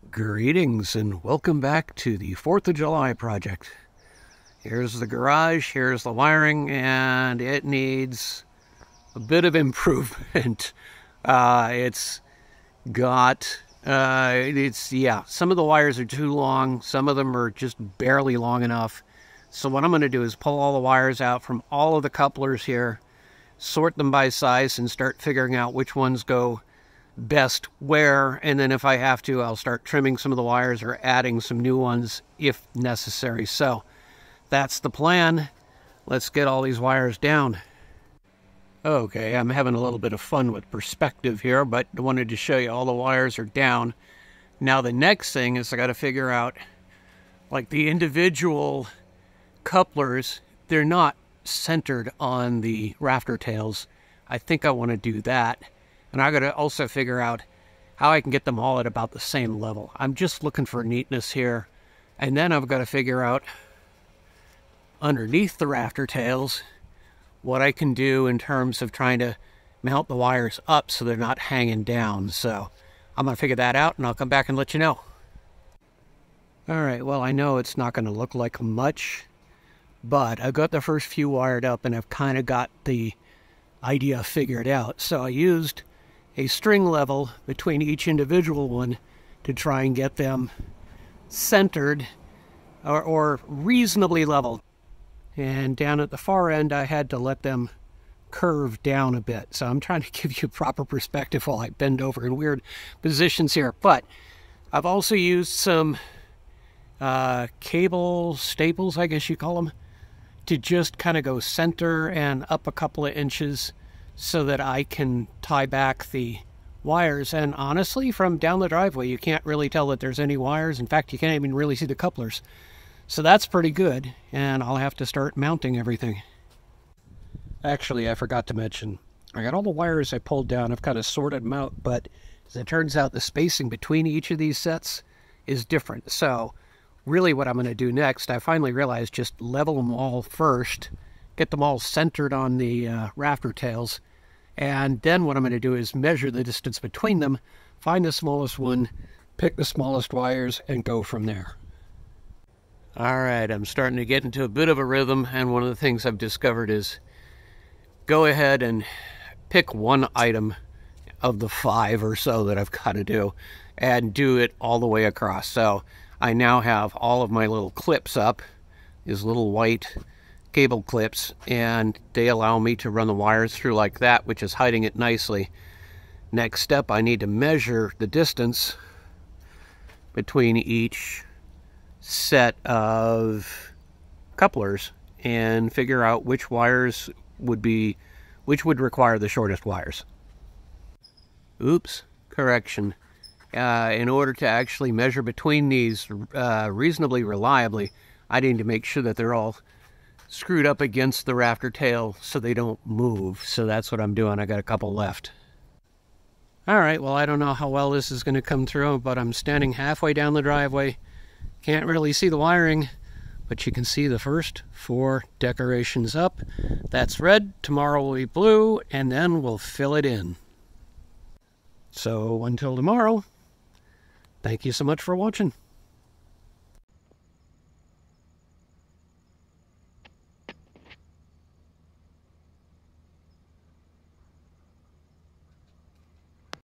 Greetings and welcome back to the 4th of July project. Here's the garage, here's the wiring, and it needs a bit of improvement. Some of the wires are too long, some of them are just barely long enough. So what I'm going to do is pull all the wires out from all of the couplers here, sort them by size, and start figuring out which ones go best where, and then if I have to, I'll start trimming some of the wires or adding some new ones if necessary. So that's the plan. Let's get all these wires down. Okay, I'm having a little bit of fun with perspective here, but I wanted to show you all the wires are down. Now the next thing is I got to figure out, like, the individual couplers, they're not centered on the rafter tails. I think I want to do that. And I got to also figure out how I can get them all at about the same level. I'm just looking for neatness here. And then I've got to figure out underneath the rafter tails what I can do in terms of trying to mount the wires up so they're not hanging down. So I'm going to figure that out and I'll come back and let you know. All right, well, I know it's not going to look like much, but I've got the first few wired up and I've kind of got the idea figured out. So I used a string level between each individual one to try and get them centered or reasonably level. And down at the far end, I had to let them curve down a bit. So I'm trying to give you proper perspective while I bend over in weird positions here. But I've also used some cable staples, I guess you call them, to just kind of go center and up a couple of inches so that I can tie back the wires. And honestly, from down the driveway, you can't really tell that there's any wires. In fact, you can't even really see the couplers. So that's pretty good, and I'll have to start mounting everything. Actually, I forgot to mention, I got all the wires I pulled down. I've kind of sorted them out, but as it turns out, the spacing between each of these sets is different. So really what I'm going to do next, I finally realized, just level them all first, get them all centered on the rafter tails, and then what I'm going to do is measure the distance between them, find the smallest one, pick the smallest wires, and go from there. All right, I'm starting to get into a bit of a rhythm, and one of the things I've discovered is go ahead and pick one item of the 5 or so that I've got to do and do it all the way across. So I now have all of my little clips up, these little white cable clips, and they allow me to run the wires through like that, which is hiding it nicely. Next step, I need to measure the distance between each set of couplers and figure out which wires would require the shortest wires. Oops, correction. In order to actually measure between these reasonably reliably, I need to make sure that they're all screwed up against the rafter tail so they don't move. So that's what I'm doing. I got a couple left. All right, well, I don't know how well this is going to come through, but I'm standing halfway down the driveway. Can't really see the wiring, but you can see the first 4 decorations up. That's red, tomorrow will be blue, and then we'll fill it in. So until tomorrow, thank you so much for watching.